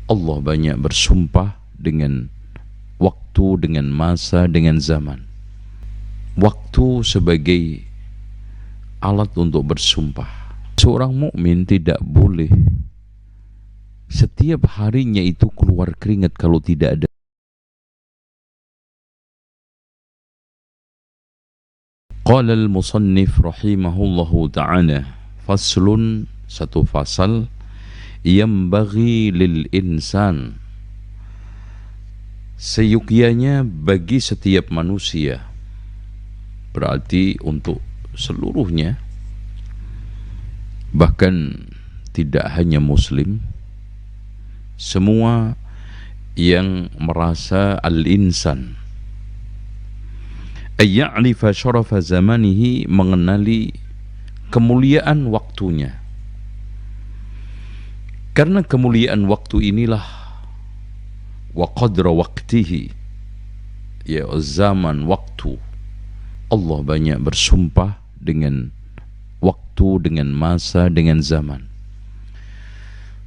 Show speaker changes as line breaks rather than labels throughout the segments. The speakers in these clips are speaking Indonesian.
Allah banyak bersumpah dengan waktu, dengan masa, dengan zaman. Waktu sebagai alat untuk bersumpah. Seorang mukmin tidak boleh setiap harinya itu keluar keringat kalau tidak ada. Qala al-musannif rahimahullahu ta'ala, faslun, satu fasal, yambaghi lil insan, seyukianya bagi setiap manusia, berarti untuk seluruhnya, bahkan tidak hanya muslim, semua yang merasa al-insan, ayya'rifa syarafa zamanihi, mengenali kemuliaan waktunya. Karena kemuliaan waktu inilah, wa qadra waqtihi, ya zaman waktu, Allah banyak bersumpah dengan waktu, dengan masa, dengan zaman.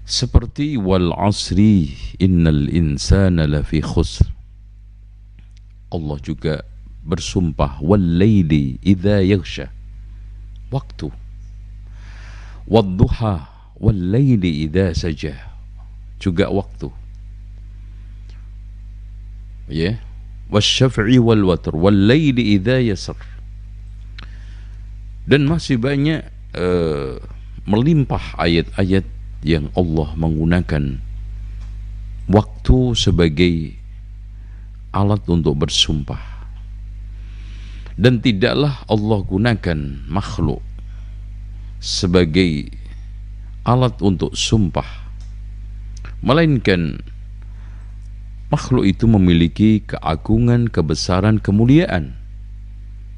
Seperti wal asri innal insana lafi khusr. Allah juga bersumpah wal laili idza yaghsha, waktu. Wad duha wal laili idza saja, juga waktu. Ya, wasyaf'i wal watr wal laili idza yasr. Dan masih banyak melimpah ayat-ayat yang Allah menggunakan waktu sebagai alat untuk bersumpah. Dan tidaklah Allah gunakan makhluk sebagai alat untuk sumpah, melainkan makhluk itu memiliki keagungan, kebesaran, kemuliaan,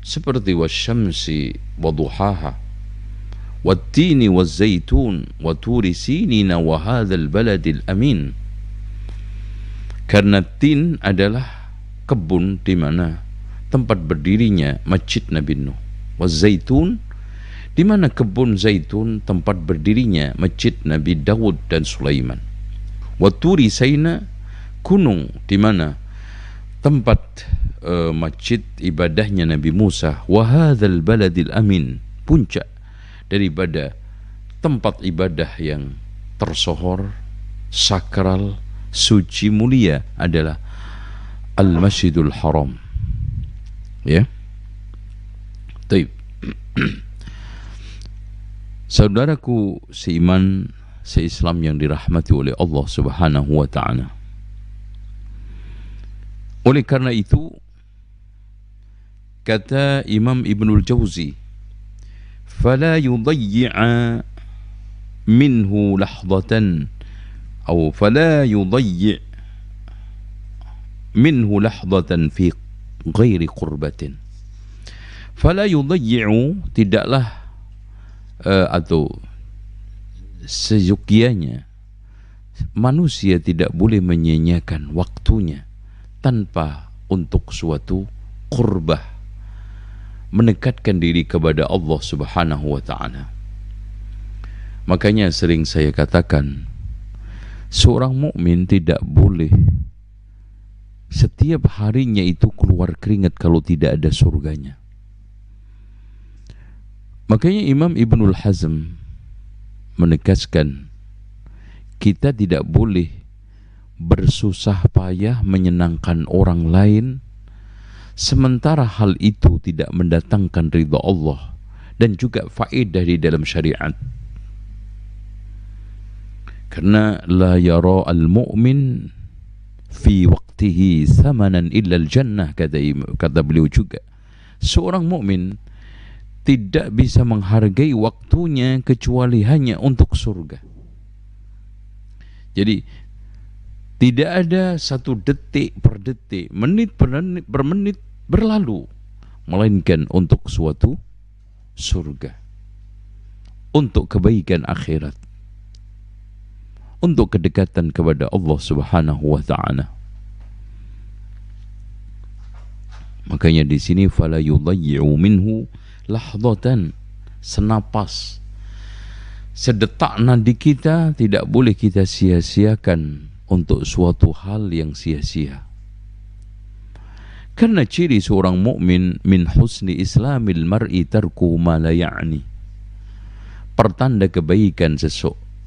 seperti wasyamsi waduhaha wattini wazzaitun wa turi sinina wa hadzal baladil amin. Karena tin adalah kebun di mana tempat berdirinya masjid Nabi Nuh, wazzaitun di mana kebun zaitun tempat berdirinya masjid Nabi Daud dan Sulaiman, wa turi saina, gunung di mana tempat masjid ibadahnya Nabi Musa, wa hadzal baladil amin, puncak daripada tempat ibadah yang tersohor, sakral, suci, mulia adalah Al-Masjidul Haram. Ya. Baik. Saudaraku seiman, seislam yang dirahmati oleh Allah Subhanahu wa ta'ala. Oleh karena itu, kata Imam Ibnul Jauzi, فلا يضيع منه لحظة أو فلا يضيع منه لحظة في غير قربة. فلا يضيع, tidaklah atau seyogianya manusia tidak boleh menyia-nyiakan waktunya tanpa untuk suatu qurbah, mendekatkan diri kepada Allah Subhanahu wa ta'ala. Makanya sering saya katakan, seorang mukmin tidak boleh setiap harinya itu keluar keringat kalau tidak ada surganya. Makanya Imam Ibnul Hazm menegaskan, kita tidak boleh bersusah payah menyenangkan orang lain sementara hal itu tidak mendatangkan ridha Allah dan juga faedah di dalam syariat. Karena la yara al-mu'min fi waqtihi thamanan illa al-jannah, kata beliau juga. Seorang mukmin tidak bisa menghargai waktunya kecuali hanya untuk surga. Jadi tidak ada satu detik per detik, menit per menit berlalu melainkan untuk suatu surga, untuk kebaikan akhirat, untuk kedekatan kepada Allah Subhanahu wa ta'ala. Makanya di sini fala yudayyi'u minhu lahdatan, senapas, sedetak nadi kita tidak boleh kita sia-siakan untuk suatu hal yang sia-sia. Karena ciri seorang mukmin, min husni islamil mar'i tarku ma la ya'ni. Pertanda kebaikan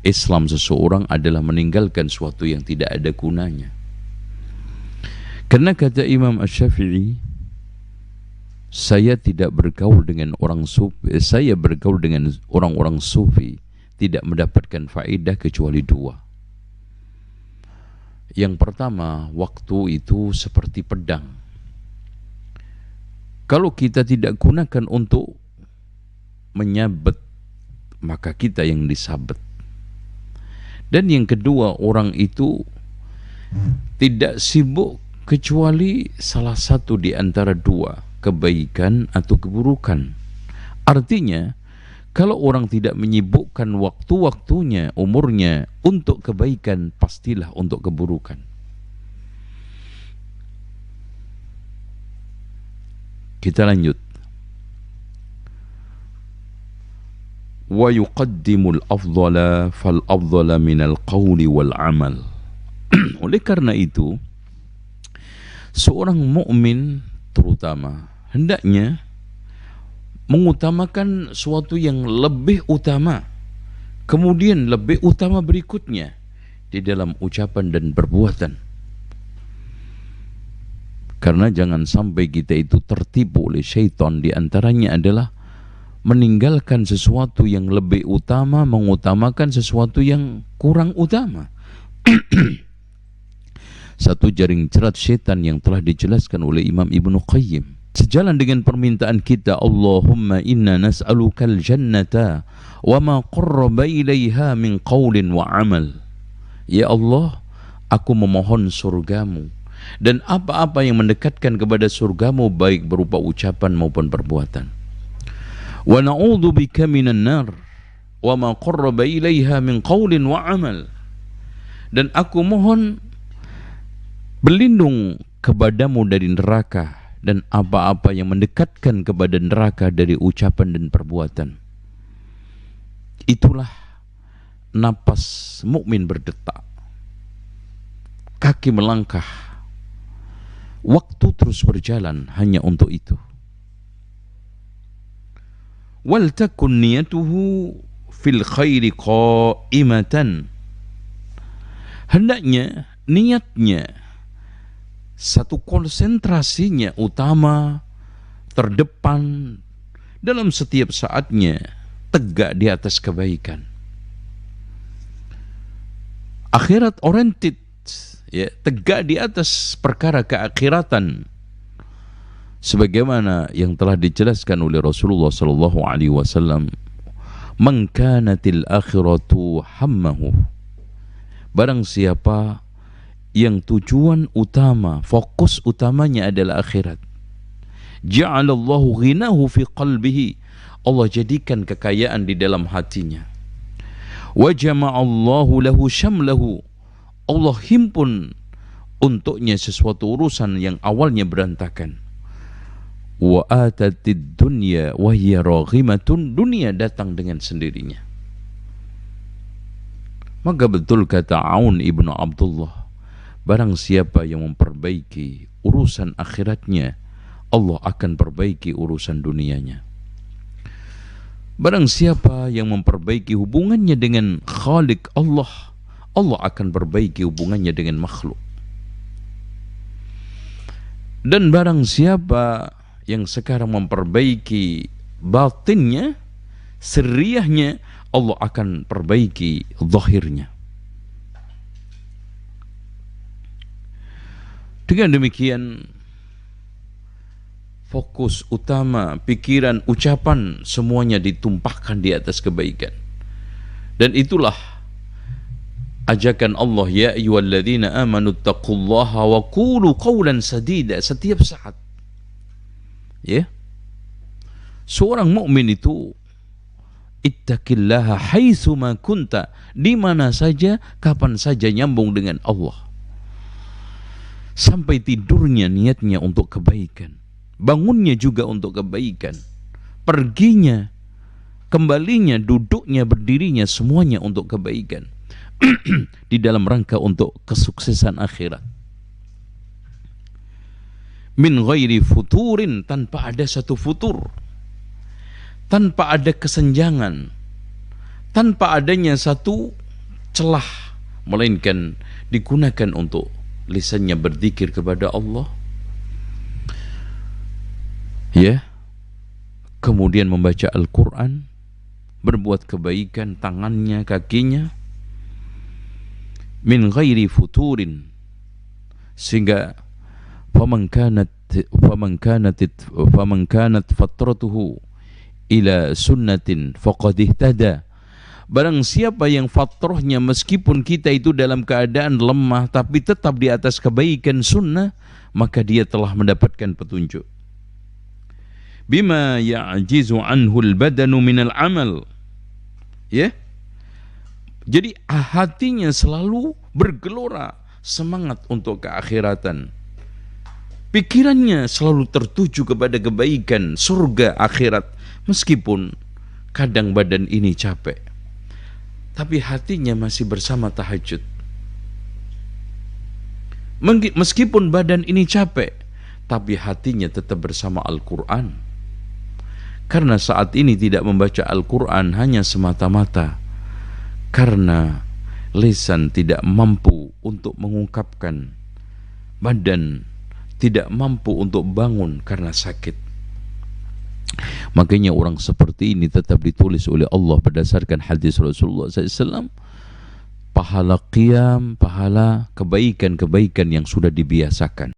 Islam seseorang adalah meninggalkan sesuatu yang tidak ada gunanya. Karena kata Imam Asy-Syafi'i, saya tidak bergaul dengan orang sufi, saya bergaul dengan orang-orang sufi tidak mendapatkan faedah kecuali dua. Yang pertama, waktu itu seperti pedang. Kalau kita tidak gunakan untuk menyabet, maka kita yang disabet. Dan yang kedua, orang itu tidak sibuk kecuali salah satu di antara dua, kebaikan atau keburukan. Artinya, kalau orang tidak menyibukkan waktu-waktunya, umurnya untuk kebaikan, pastilah untuk keburukan. Kita lanjut. Wa yuqaddimul afdhala fal afdhala minal qawli wal amal. Oleh karena itu, seorang mukmin terutama hendaknya mengutamakan suatu yang lebih utama, kemudian lebih utama berikutnya di dalam ucapan dan perbuatan. Karena jangan sampai kita itu tertipu oleh syaitan. Di antaranya adalah meninggalkan sesuatu yang lebih utama, mengutamakan sesuatu yang kurang utama. Satu jaring jerat syaitan yang telah dijelaskan oleh Imam Ibnu Qayyim. Sejalan dengan permintaan kita, Allahumma inna nas'alukal jannata wa ma qarraba ilaiha min qawlin wa amal. Ya Allah, aku memohon surgamu dan apa-apa yang mendekatkan kepada surgamu, baik berupa ucapan maupun perbuatan. Wa na'udzu bika minan nar wa ma qarraba ilaiha min qawlin wa amal. Dan aku mohon berlindung kepadamu dari neraka dan apa-apa yang mendekatkan kepada neraka dari ucapan dan perbuatan. Itulah napas mukmin berdetak, kaki melangkah, waktu terus berjalan hanya untuk itu. Wal takun niyatuhu fil khairi qa'imatan. Hendaknya niatnya, satu konsentrasinya utama, terdepan dalam setiap saatnya, tegak di atas kebaikan. Akhirat oriented, ya, tegak di atas perkara keakhiratan. Sebagaimana yang telah dijelaskan oleh Rasulullah sallallahu alaihi wasallam, "Man kanatil akhiratu hammahu." Barang siapa yang tujuan utama, fokus utamanya adalah akhirat, ja'alallahu ghinahu fi qalbihi. Allah jadikan kekayaan di dalam hatinya. Wa jama'allahu lahu syamlahu. Allah himpun untuknya sesuatu urusan yang awalnya berantakan. Wa atatid dunya wa hiya raghimatun. Dunia datang dengan sendirinya. Maka betul kata Aun ibnu Abdullah, barang siapa yang memperbaiki urusan akhiratnya, Allah akan perbaiki urusan dunianya. Barang siapa yang memperbaiki hubungannya dengan Khalik Allah, Allah akan perbaiki hubungannya dengan makhluk. Dan barang siapa yang sekarang memperbaiki batinnya, sirriyahnya, Allah akan perbaiki zahirnya. Dengan demikian, fokus utama, pikiran, ucapan, semuanya ditumpahkan di atas kebaikan. Dan itulah ajakan Allah, ya ayyuhalladzina amanu taqullaha wa qulu qawlan sadida, setiap saat. Ya. Seorang mukmin itu ittaqillaha haitsu ma kunta, di mana saja, kapan saja, nyambung dengan Allah. Sampai tidurnya niatnya untuk kebaikan, bangunnya juga untuk kebaikan, perginya, kembalinya, duduknya, berdirinya, semuanya untuk kebaikan. di dalam rangka untuk kesuksesan akhirat. Min ghairi futurin, tanpa ada satu futur, tanpa ada kesenjangan, tanpa adanya satu celah, melainkan digunakan untuk lisannya berzikir kepada Allah, ya, kemudian membaca Al-Quran, berbuat kebaikan tangannya, kakinya, min ghairi futurin, sehingga faman kanat fatratuhu ila sunnatin faqad ihtada. Barang siapa yang fatrahnya, meskipun kita itu dalam keadaan lemah tapi tetap di atas kebaikan sunnah, maka dia telah mendapatkan petunjuk. Bima ya'jizu anhu al-badanu minal amal, ya. Jadi hatinya selalu bergelora semangat untuk keakhiratan. Pikirannya selalu tertuju kepada kebaikan surga akhirat, meskipun kadang badan ini capek, tapi hatinya masih bersama tahajud. Meskipun badan ini capek, tapi hatinya tetap bersama Al-Quran. Karena saat ini tidak membaca Al-Quran hanya semata-mata karena lisan tidak mampu untuk mengungkapkan, badan tidak mampu untuk bangun karena sakit. Makanya orang seperti ini tetap ditulis oleh Allah berdasarkan hadis Rasulullah SAW, pahala qiyam, pahala kebaikan-kebaikan yang sudah dibiasakan.